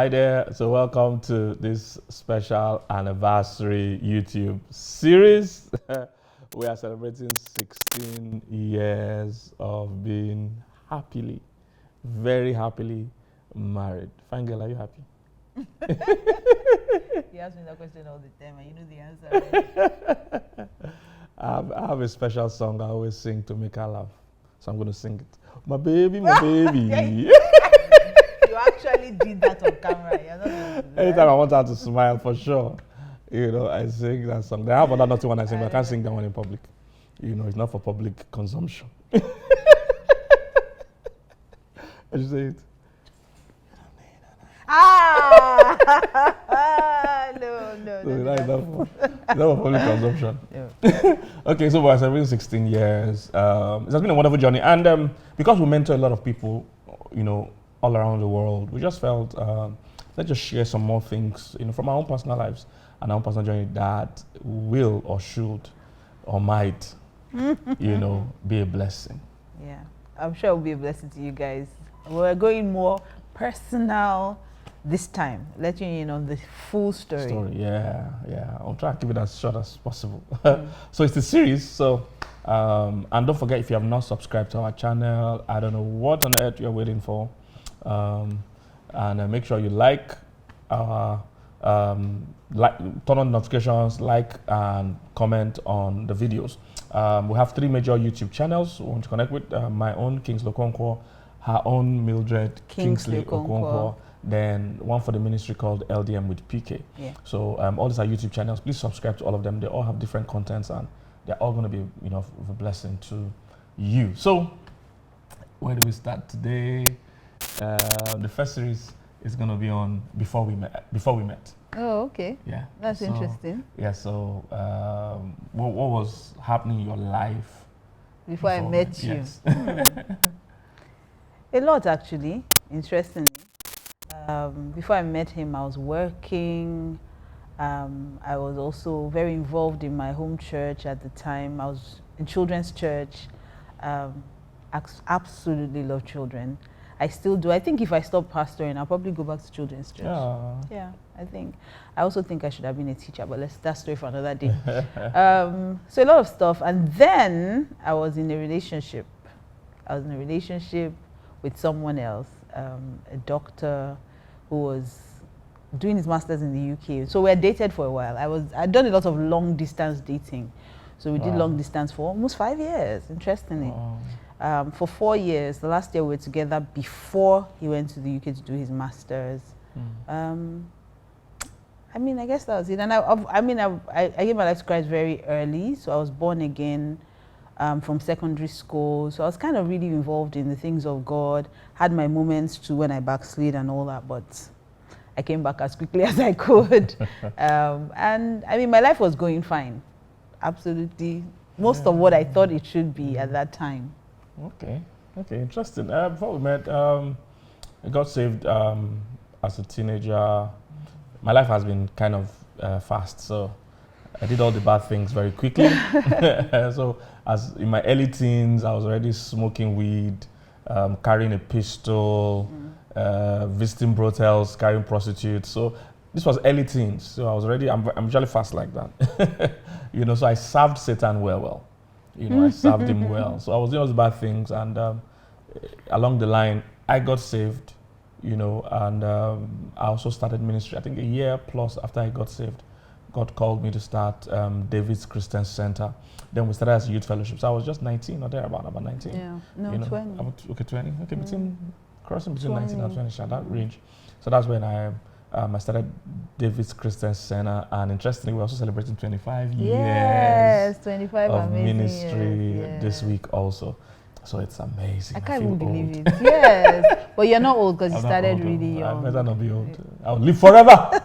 Hi there. So welcome to this special anniversary YouTube series. We are celebrating 16 years of being very happily married. Fine girl, are you happy? You ask me that question all the time and you know the answer. I have a special song I always sing to make her laugh. So I'm going to sing it. My baby, my baby. You actually did that on camera. You're not Anytime I want her to smile, for sure, I sing that song. They have another one I sing, but I can't sing that one in public. It's not for public consumption. I should say it. No. So that is not for public consumption. Yeah. Okay, so we're celebrating 16 years. It has been a wonderful journey. And because we mentor a lot of people, all around the world, we just felt, let's just share some more things, from our own personal lives and our own personal journey that will or should or might, be a blessing. Yeah, I'm sure it will be a blessing to you guys. We're going more personal this time, letting you know the full story. Yeah. I'll try to keep it as short as possible. So it's a series. So, and don't forget, if you have not subscribed to our channel, I don't know what on earth you're waiting for. And make sure you like our turn on notifications, like and comment on the videos. We have 3 major YouTube channels we want to connect with. My own, Kingsley-okonkwo, her own, Mildred, Kingsley-okonkwo, then one for the ministry called Ldmwithpk. Yeah. So all these are YouTube channels. Please subscribe to all of them. They all have different contents and they're all going to be of a blessing to you. So where do we start today? The first series is going to be on before we met. Oh, okay. Yeah, that's interesting. Yeah. So, what was happening in your life before I met you? Yes. A lot, actually. Interestingly, before I met him, I was working. I was also very involved in my home church at the time. I was in children's church. Absolutely love children. I still do. I think if I stop pastoring, I'll probably go back to children's church. Yeah, I think. I also think I should have been a teacher, but that's story for another day. So a lot of stuff. And then I was in a relationship. With someone else, a doctor who was doing his master's in the UK. So we had dated for a while. I'd done a lot of long distance dating. So we did long distance for almost 5 years, interestingly. Wow. For 4 years. The last year we were together before he went to the UK to do his master's. I guess that was it. And I gave my life to Christ very early. So I was born again from secondary school. So I was kind of really involved in the things of God. Had my moments too when I backslid and all that, but I came back as quickly as I could. And my life was going fine. Absolutely. Most of what I thought it should be at that time. Okay, interesting. Before we met, I got saved as a teenager. My life has been kind of fast, so I did all the bad things very quickly. So, as in my early teens, I was already smoking weed, carrying a pistol, visiting brothels, carrying prostitutes. So this was early teens. So I was already. I'm usually fast like that. So I served Satan well. I served him well. So I was doing all the bad things, and along the line, I got saved, and I also started ministry. I think a year plus after I got saved, God called me to start David's Christian Center. Then we started as a youth fellowship. So I was just 19 or thereabout, about 19. Yeah, no, 20. Okay, 20. Okay, crossing between 19 and 20, that range. So that's when I started David's Christian Center, and interestingly, we're also celebrating 25 years 25 of amazing ministry years. this week also. So it's amazing. I can't even believe it. Yes, but you're not old because you started really young. I better not be old. I'll live forever.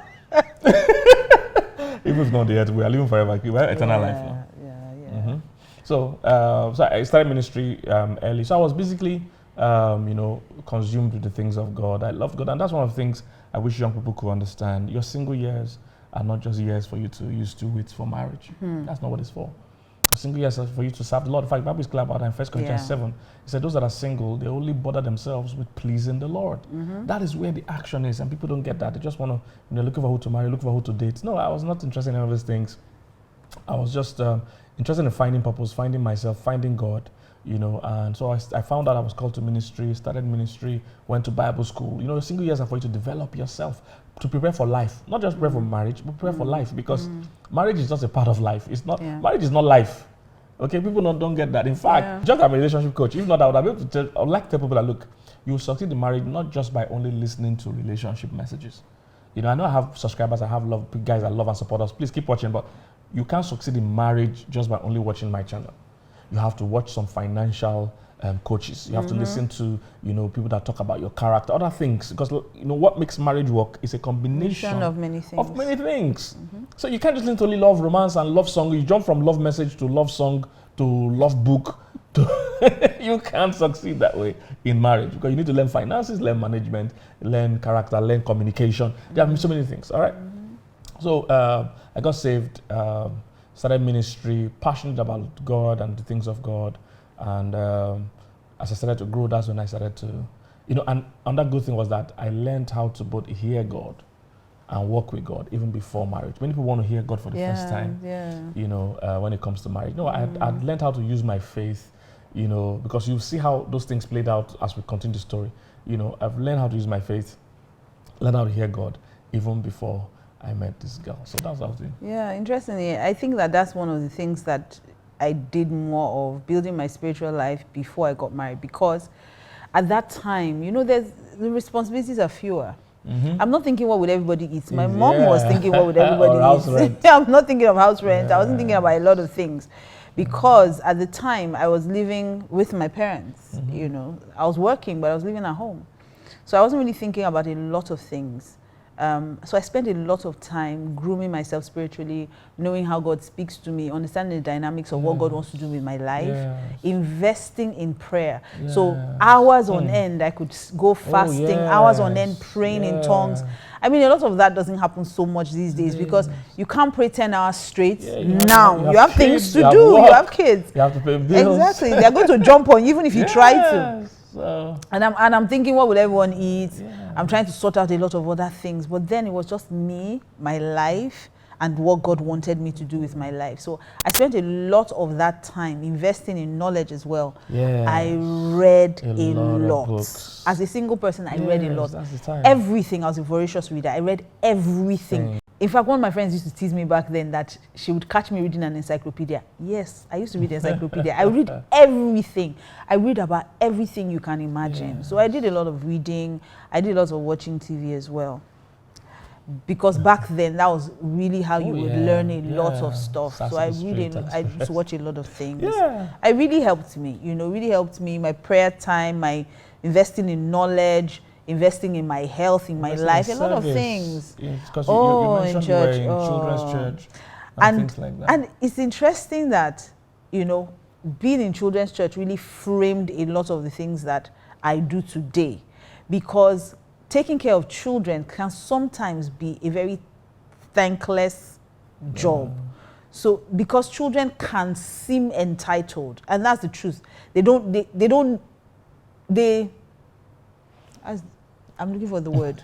Even if not the earth, we are living forever. We have eternal life now. Yeah. So I started ministry early. So I was basically, consumed with the things of God. I love God, and that's one of the things I wish young people could understand. Your single years are not just years for you to use to wait for marriage. That's not what it's for. single years are for you to serve the Lord. In fact, the Bible is clear about that in 1 Corinthians 7. It said those that are single, they only bother themselves with pleasing the Lord. That is where the action is, and people don't get that. They just want to, looking for who to marry, looking for who to date. No, I was not interested in any of these things. I was just interested in finding purpose, finding myself, finding God, and so I found out I was called to ministry, started ministry, went to Bible school. The single years are for you to develop yourself, to prepare for life, not just prepare for marriage, but prepare for life, because marriage is just a part of life. It's not, marriage is not life. Okay, people don't get that. In fact, just I'm a relationship coach. If not, I would like to tell people that, look, you will succeed in marriage not just by only listening to relationship messages. I know I have subscribers, I have guys that love and support us. Please keep watching, but you can't succeed in marriage just by only watching my channel. You have to watch some financial coaches. You have to listen to, people that talk about your character, other things. Because, what makes marriage work is a combination of many things. So you can't just listen to only love, romance, and love song. You jump from love message to love song to love book. You can't succeed that way in marriage, because you need to learn finances, learn management, learn character, learn communication. There are so many things, all right? So I got saved, started ministry, passionate about God and the things of God. And as I started to grow, that's when I started to, and another good thing was that I learned how to both hear God and walk with God even before marriage. Many people want to hear God for the first time, when it comes to marriage. No, I'd learned how to use my faith, because you see how those things played out as we continue the story. I've learned how to use my faith, learned how to hear God even before I met this girl. So that's what I was doing. Yeah, interestingly, I think that's one of the things that I did more of, building my spiritual life before I got married, because at that time, the responsibilities are fewer. I'm not thinking what would everybody eat. My mom was thinking what would everybody eat. I'm not thinking of house rent. I wasn't thinking about a lot of things, because at the time I was living with my parents. I was working, but I was living at home, so I wasn't really thinking about a lot of things. So I spent a lot of time grooming myself spiritually, knowing how God speaks to me, understanding the dynamics of what God wants to do with my life, investing in prayer. So hours on end, I could go fasting, hours on end praying in tongues. I mean, a lot of that doesn't happen so much these days, because you can't pray 10 hours straight. You have things to do. You have kids. You have to pay bills. Exactly. They're going to jump on you even if you try to. And I'm thinking, what will everyone eat? I'm trying to sort out a lot of other things, but then it was just me, my life, and what God wanted me to do with my life. So I spent a lot of that time investing in knowledge as well. I read a lot. As a single person, I read a lot. That's the time. Everything. I was a voracious reader. I read everything. In fact, one of my friends used to tease me back then that she would catch me reading an encyclopedia. Yes, I used to read the encyclopedia. I read everything. I read about everything you can imagine. So I did a lot of reading. I did a lot of watching TV as well. Because back then, that was really how you would learn a lot of stuff. So I used to watch a lot of things. It really helped me, really helped me. My prayer time, my investing in knowledge, investing in my health, in my life, a lot of things. Because you mentioned you were in children's church and things like that. And it's interesting that, being in children's church really framed a lot of the things that I do today, because taking care of children can sometimes be a very thankless job. So because children can seem entitled, and that's the truth. I'm looking for the word.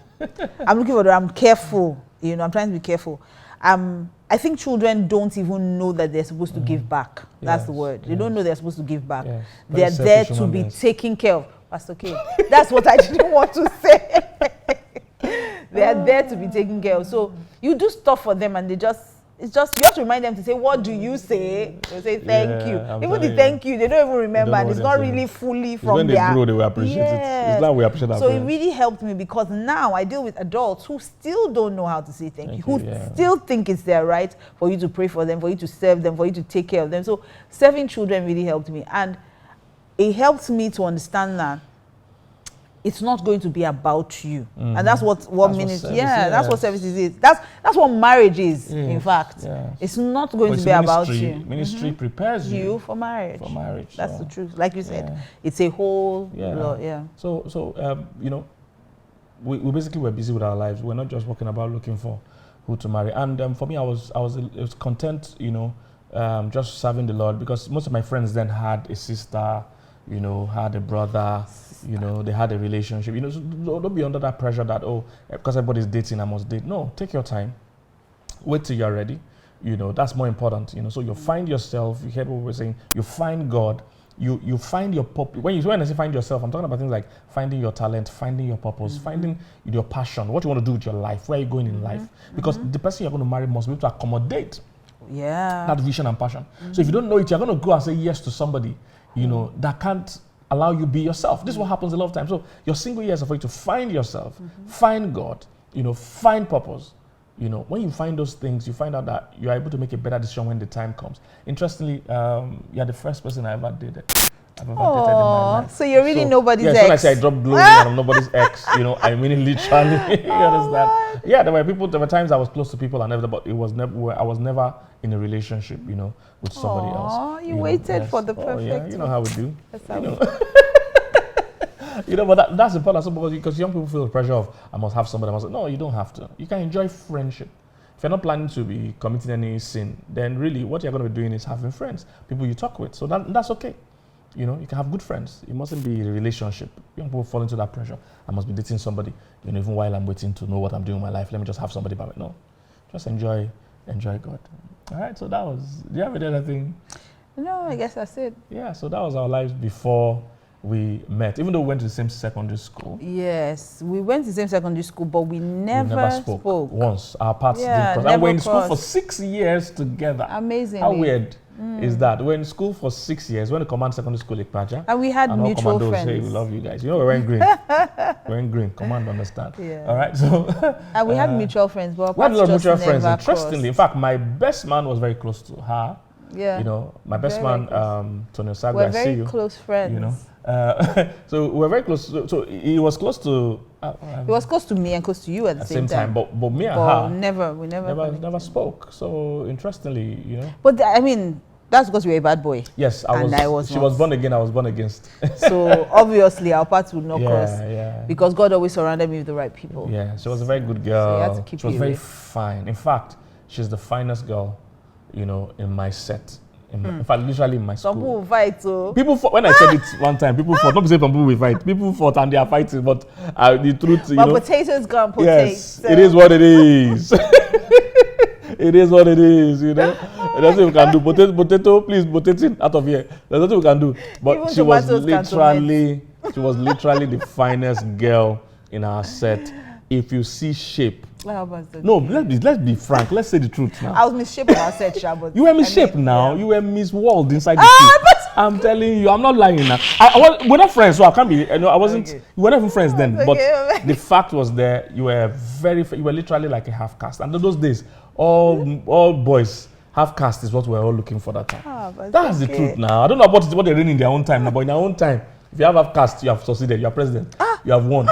I'm careful. I'm trying to be careful. I think children don't even know that they're supposed to give back. That's the word. They don't know they're supposed to give back. They're there to be taken care of. Pastor K. That's what I didn't want to say. They are there to be taken care of. So you do stuff for them, and you have to remind them to say, what do you say? They'll say, thank you. Even the thank you, they don't even remember, and it's not really fully from when they grow, they will appreciate it. It's not we appreciate that. So it really helped me, because now I deal with adults who still don't know how to say thank you, who still think it's their right for you to pray for them, for you to serve them, for you to take care of them. So serving children really helped me. And it helped me to understand that it's not going to be about you. And that's what ministry, that's what services is. That's what marriage is, in fact. It's not going to be about you. Ministry prepares you for marriage. That's the truth. Like you said, it's a whole lot, So, we basically were busy with our lives. We're not just walking about looking for who to marry. And for me, I was content, just serving the Lord, because most of my friends then had a sister, you know, had a brother, you know, they had a relationship. You know, so don't be under that pressure that, oh, because everybody's dating, I must date. No, take your time. Wait till you're ready. You know, that's more important. You know, so you find yourself. You heard what we were saying. You find God. You find your purpose. When I say find yourself, I'm talking about things like finding your talent, finding your purpose, finding your passion, what you want to do with your life, where you're going in life. Because the person you're going to marry must be able to accommodate that vision and passion. So if you don't know it, you're going to go and say yes to somebody, you know, that can't allow you be yourself. This is what happens a lot of times. So your single years are for you to find yourself, find God, you know, find purpose. You know, when you find those things, you find out that you are able to make a better decision when the time comes. Interestingly, you're the first person I ever dated. I've ever dated in my life. So you're really nobody's ex. When I say I dropped glory and I'm nobody's ex, you know, I mean literally. You understand? Yeah, there were times I was close to people and everything, but it was never. I was never in a relationship, you know, with somebody else. You waited for the perfect. Yeah, you know how we do. That's how we do. You know, but that's important because young people feel the pressure of, I must have somebody. No, you don't have to. You can enjoy friendship. If you're not planning to be committing any sin, then really what you're going to be doing is having friends, people you talk with. So that's okay. You know, you can have good friends. It mustn't be a relationship. Young people fall into that pressure. I must be dating somebody, you know, even while I'm waiting to know what I'm doing in my life. Let me just have somebody by me. No, just enjoy God. All right, so that was, do you have anything? No, I guess that's it. Yeah, so that was our lives before we met, even though we went to the same secondary school. Yes, we went to the same secondary school, but we never spoke. Once. Our paths didn't cross. And we're in school for 6 years together. Amazing. How weird is that? We're in school for 6 years. We went to Command Secondary School, Ekpaja. And we had mutual friends. Hey, we love you guys. You know, we're wearing green. We're wearing green. Command, understand. Yeah. All right, so. And we had mutual friends, but we had a lot of mutual friends, interestingly. In fact, my best man was very close to her. Yeah. You know, my best man, Tony Osagwe, we're I see you. very close friends. You know. So we're very close. So he was close to. He was close to me and close to you at the same time. But me and her we never spoke. So interestingly, you know. But I mean, that's because you were a bad boy. Yes, she was born again. I was born against. So obviously our paths would not cross. Yeah. Because God always surrounded me with the right people. Yeah, she was a very good girl. So you had to keep she was very fine. In fact, she's the finest girl, you know, in my set. In fact, literally in my school. Some people fight, so. When I said it one time, people fought. Not to say some people will fight. People fought and they are fighting, but the truth, you know. But potatoes gone potatoes. Yes, so. It is what it is. It is what it is, you know. There's nothing we can do. Potato, please, potato out of here. There's nothing we can do. But even she was literally the finest girl in our set. If you see shape. No, let's be frank. Let's say the truth now. I was misshapen on our set, but you were misshapen now. Yeah. You were Miss World inside the school. I'm telling you, I'm not lying now. We're not friends, so I can't be. You know, I wasn't. Okay. We were not even friends then. Okay. But the fact was there. You were literally like a half caste. And in those days, all boys. Half caste is what we're all looking for that time. That's the truth now. I don't know about what they're doing in their own time now, but in their own time, if you have half caste, you have succeeded. You are president. You have won.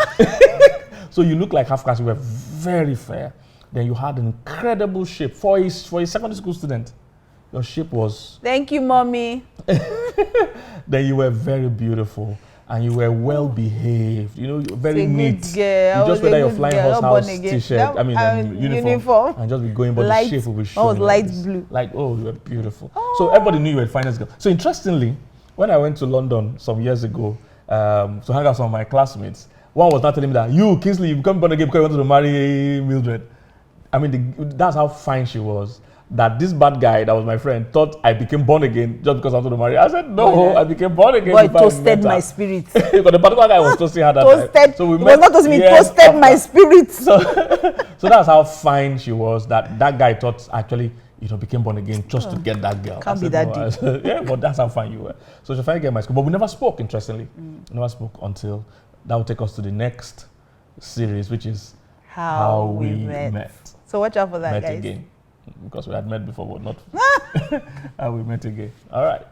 So you look like half caste. You were very fair. Then you had an incredible shape for a secondary school student. Your shape was. Thank you, mommy. Then you were very beautiful. And you were well behaved, you know, very neat. Girl. You just wear your flying horse house t-shirt, uniform, and just be going, but the shape will be showing. Oh, light blue. Like, oh, you were beautiful. Oh. So everybody knew you were the finest girl. So interestingly, when I went to London some years ago to hang out with some of my classmates, one was not telling me that, you, Kingsley, you become born again because you wanted to marry Mildred. I mean, that's how fine she was. That this bad guy that was my friend thought I became born again just because I wanted to marry. I said, no, I became born again. Boy, toasted my spirit. Because the particular guy was toasting her that time. So we met. It was not toasting me, toasted my spirit. So that's how fine she was, that guy thought actually, you know, became born again just to get that girl. Can't be that deep. Yeah, but that's how fine you were. So she finally get my school. But we never spoke, interestingly. We never spoke until that would take us to the next series, which is How We Met. So watch out for that, guys. Again. Because we had met before, but not how we met again. All right.